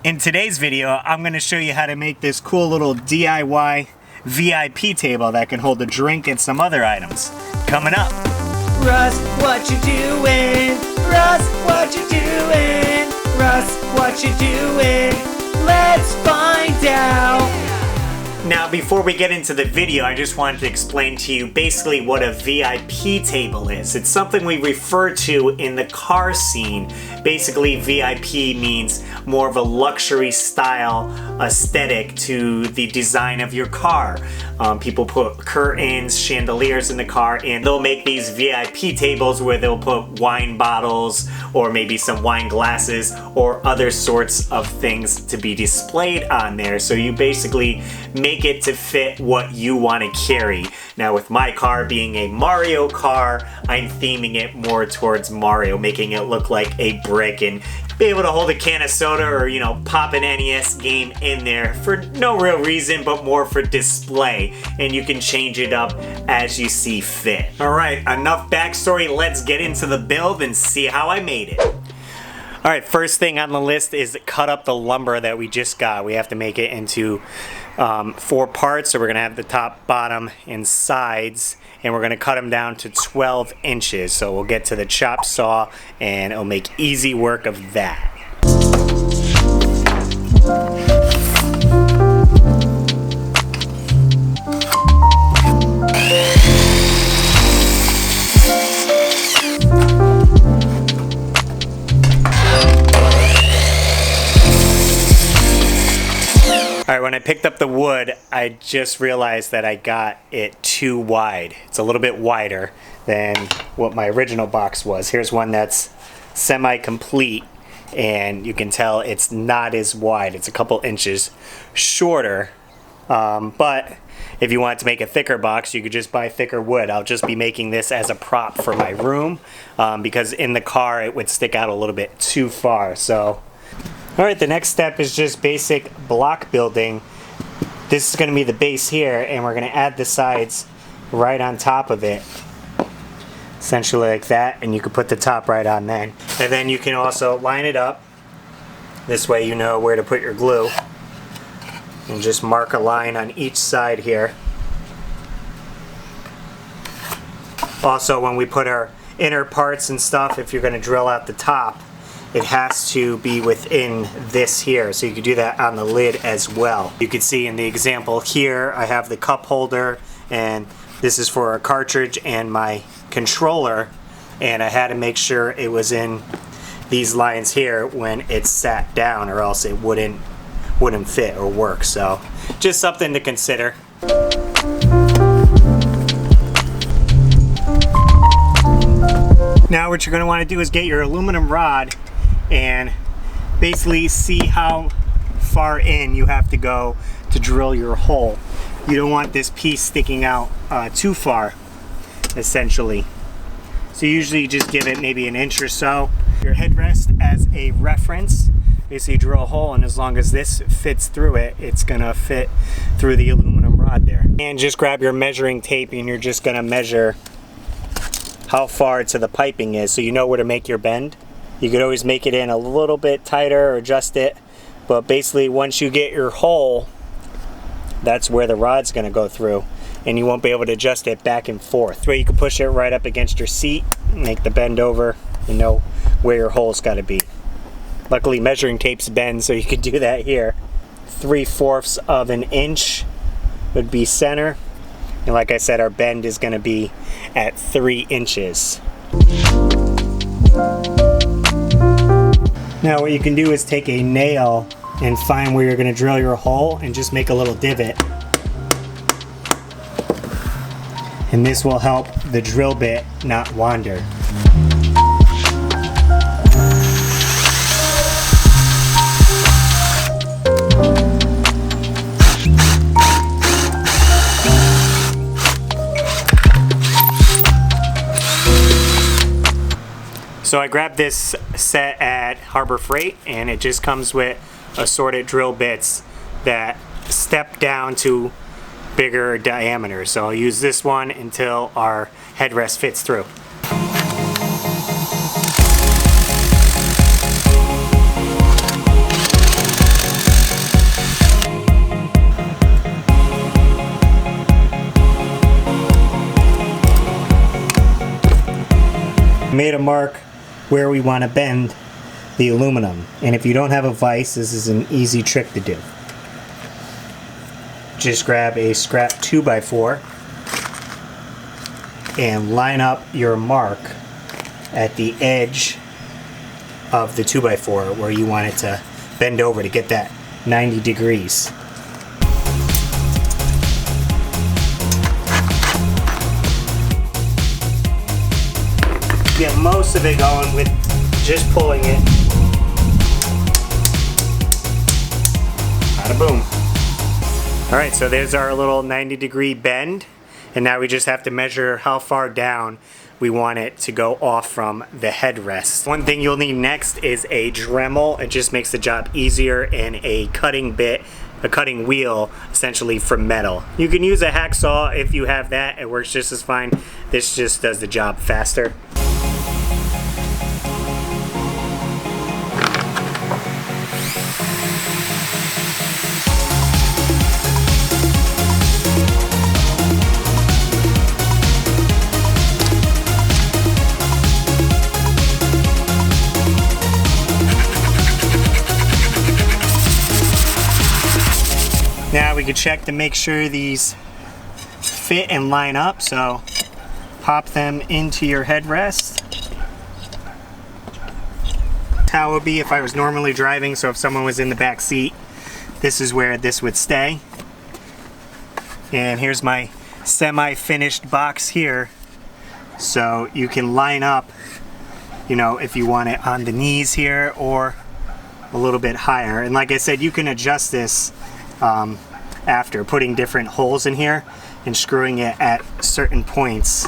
In today's video, I'm going to show you how to make this cool little DIY VIP table that can hold a drink and some other items. Coming up. Russ, what you doing? Russ, what you doing? Russ, what you doing? Let's find out. Now, before we get into the video, I just wanted to explain to you basically what a VIP table is. It's something we refer to in the car scene. Basically, VIP means more of a luxury style aesthetic to the design of your car. People put curtains, chandeliers in the car, and they'll make these VIP tables where they'll put wine bottles or maybe some wine glasses or other sorts of things to be displayed on there. So you basically make it to fit what you want to carry. Now, with my car being a Mario car, I'm theming it more towards Mario, making it look like a brick and be able to hold a can of soda or, you know, pop an NES game in there for no real reason, but more for display. And you can change it up as you see fit. All right, enough backstory. Let's get into the build and see how I made it. All right, first thing on the list is cut up the lumber that we just got. We have to make it into 4 parts. So we're gonna have the top, bottom, and sides, and we're gonna cut them down to 12 inches. So we'll get to the chop saw and it'll make easy work of that. Alright, when I picked up the wood, I just realized that I got it too wide. It's a little bit wider than what my original box was. Here's one that's semi-complete, and you can tell it's not as wide. It's a couple inches shorter, but if you want to make a thicker box, you could just buy thicker wood. I'll just be making this as a prop for my room, because in the car it would stick out a little bit too far. So. Alright, the next step is just basic block building. This is going to be the base here, and we're going to add the sides right on top of it. Essentially like that, and you can put the top right on then. And then you can also line it up. This way you know where to put your glue. And just mark a line on each side here. Also, when we put our inner parts and stuff, if you're going to drill out the top, it has to be within this here, so you can do that on the lid as well. You can see in the example here, I have the cup holder, and this is for a cartridge and my controller, and I had to make sure it was in these lines here when it's sat down, or else it wouldn't fit or work. So just something to consider. Now what you're going to want to do is get your aluminum rod and basically see how far in you have to go to drill your hole. You don't want this piece sticking out too far, essentially. So usually you just give it maybe an inch or so. Your headrest as a reference. Basically drill a hole, and as long as this fits through it, it's gonna fit through the aluminum rod there. And just grab your measuring tape, and you're just gonna measure how far to the piping is, so you know where to make your bend. You could always make it in a little bit tighter or adjust it, but basically once you get your hole, that's where the rod's going to go through, and you won't be able to adjust it back and forth. This way you can push it right up against your seat, make the bend over, you know where your hole's got to be. Luckily measuring tapes bend, so you can do that here. 3/4 of an inch would be center, and like I said, our bend is going to be at 3 inches. Now what you can do is take a nail and find where you're going to drill your hole and just make a little divot. And this will help the drill bit not wander. So I grabbed this set at Harbor Freight, and it just comes with assorted drill bits that step down to bigger diameters. So I'll use this one until our headrest fits through. made a mark where we want to bend the aluminum. And if you don't have a vise, this is an easy trick to do. Just grab a scrap 2x4 and line up your mark at the edge of the 2x4 where you want it to bend over to get that 90 degrees. Get most of it going with just pulling it. Bada boom. Alright, so there's our little 90-degree bend, and now we just have to measure how far down we want it to go off from the headrest. One thing you'll need next is a Dremel. It just makes the job easier, and a cutting bit, a cutting wheel, essentially for metal. You can use a hacksaw if you have that. It works just as fine. This just does the job faster. Now we can check to make sure these fit and line up, so pop them into your headrest. How it would be if I was normally driving, so if someone was in the back seat, this is where this would stay. And here's my semi-finished box here, so you can line up, you know, if you want it on the knees here or a little bit higher. And like I said, you can adjust this after putting different holes in here and screwing it at certain points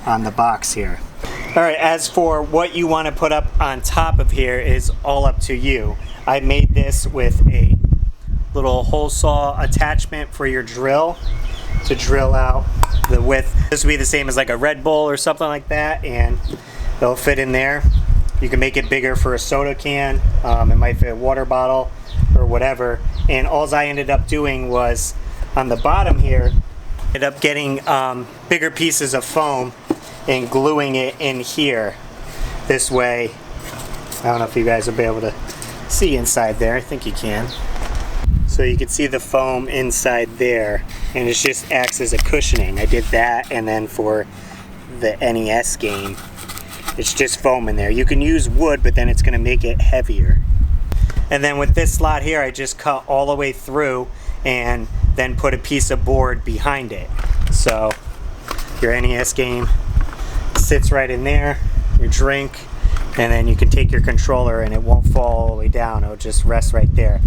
on the box here. Alright, as for what you want to put up on top of here is all up to you. I made this with a little hole saw attachment for your drill to drill out the width. This would be the same as like a Red Bull or something like that, and it'll fit in there. You can make it bigger for a soda can, it might fit a water bottle or whatever. And all I ended up doing was on the bottom here, ended up getting bigger pieces of foam and gluing it in here. This way, I don't know if you guys will be able to see inside there. I think you can. So you can see the foam inside there, and it just acts as a cushioning. I did that, and then for the NES game, it's just foam in there. You can use wood, but then it's going to make it heavier. And then with this slot here, I just cut all the way through and then put a piece of board behind it. So your NES game sits right in there, your drink, and then you can take your controller and it won't fall all the way down. It'll just rest right there.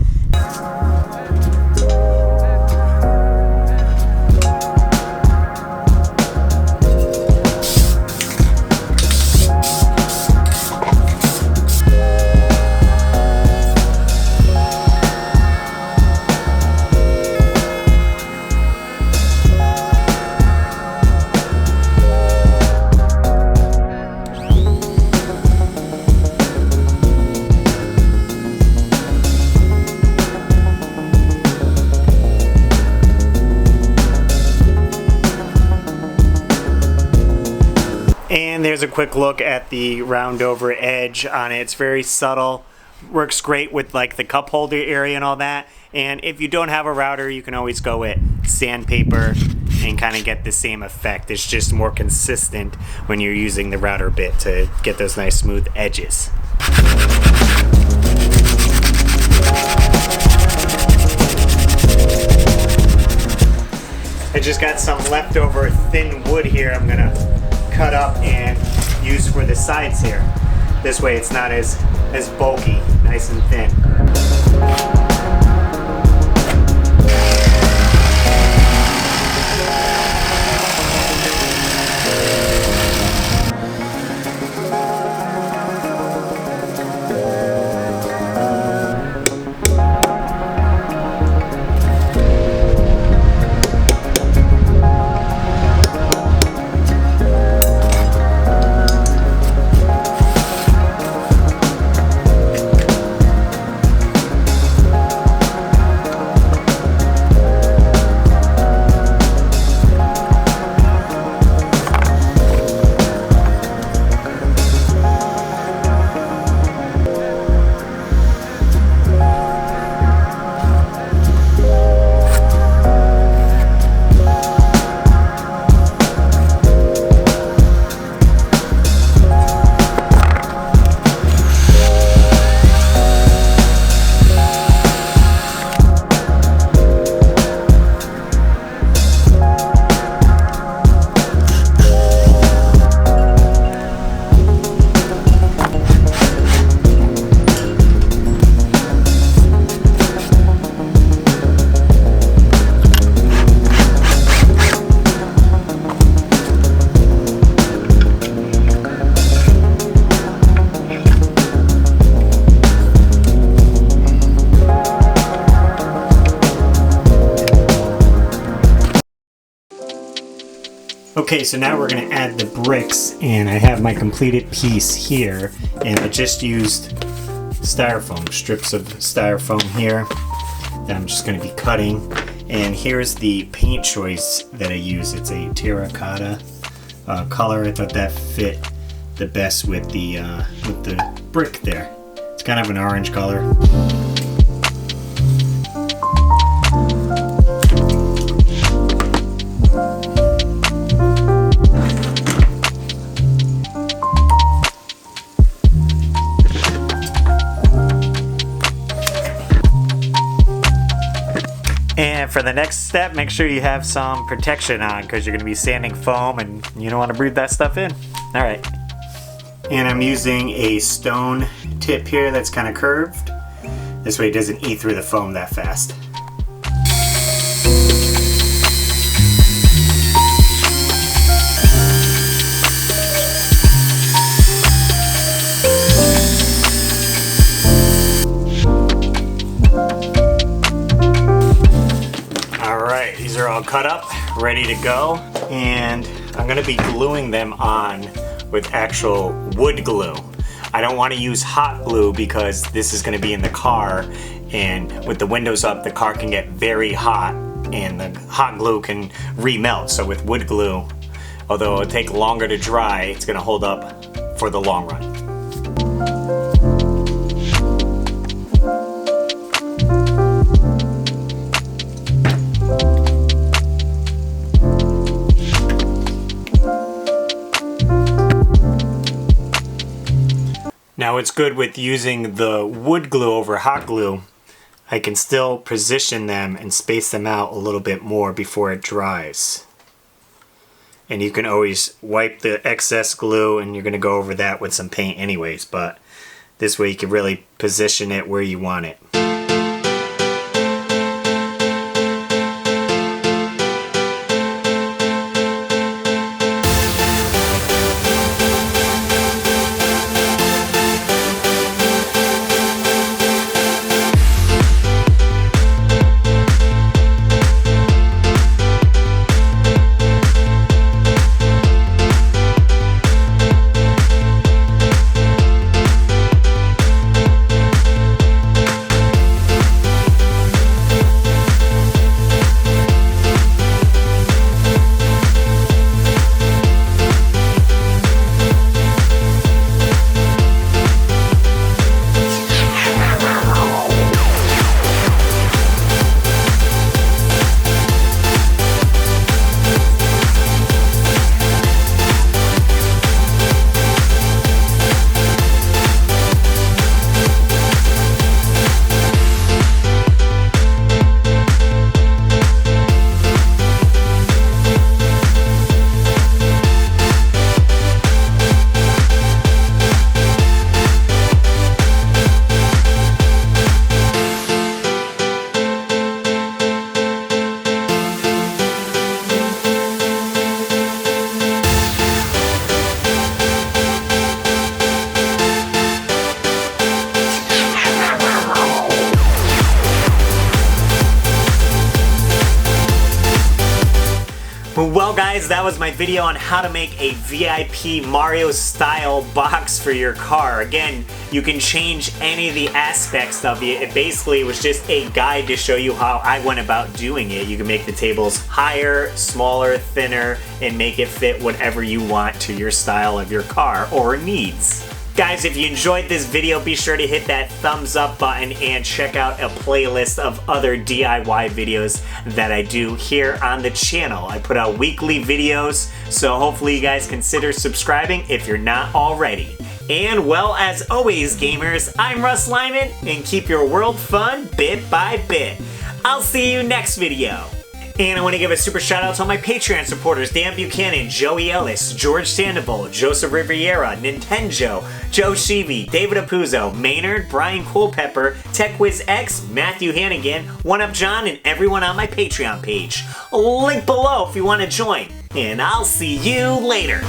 And there's a quick look at the round over edge on it. It's very subtle, works great with like the cup holder area and all that. And if you don't have a router, you can always go with sandpaper and kind of get the same effect. It's just more consistent when you're using the router bit to get those nice smooth edges. I just got some leftover thin wood here I'm gonna cut up and use for the sides here. This way it's not as bulky, nice and thin. Okay, so now we're gonna add the bricks, and I have my completed piece here, and I just used styrofoam, strips of styrofoam here that I'm just gonna be cutting. And here's the paint choice that I use. It's a terracotta color. I thought that fit the best with the brick there. It's kind of an orange color. And for the next step, make sure you have some protection on because you're going to be sanding foam and you don't want to breathe that stuff in. All right. And I'm using a stone tip here that's kind of curved. This way it doesn't eat through the foam that fast. These are all cut up, ready to go, and I'm going to be gluing them on with actual wood glue. I don't want to use hot glue because this is going to be in the car, and with the windows up the car can get very hot and the hot glue can remelt. So with wood glue, although it'll take longer to dry, it's going to hold up for the long run. Now it's good with using the wood glue over hot glue. I can still position them and space them out a little bit more before it dries. And you can always wipe the excess glue, and you're going to go over that with some paint anyways, but this way you can really position it where you want it. Well guys, that was my video on how to make a VIP Mario style box for your car. Again, you can change any of the aspects of it. It basically was just a guide to show you how I went about doing it. You can make the tables higher, smaller, thinner, and make it fit whatever you want to your style of your car or needs. Guys, if you enjoyed this video, be sure to hit that thumbs up button and check out a playlist of other DIY videos that I do here on the channel. I put out weekly videos, so hopefully you guys consider subscribing if you're not already. And well, as always, gamers, I'm RussLyman, and keep your world fun bit by bit. I'll see you next video. And I want to give a super shout out to all my Patreon supporters: Dan Buchanan, Joey Ellis, George Sandoval, Joseph Riviera, Nintendo, Joe Sheevy, David Apuzzo, Maynard, Brian Culpepper, TechWizX, Matthew Hannigan, One Up John, and everyone on my Patreon page. Link below if you want to join. And I'll see you later.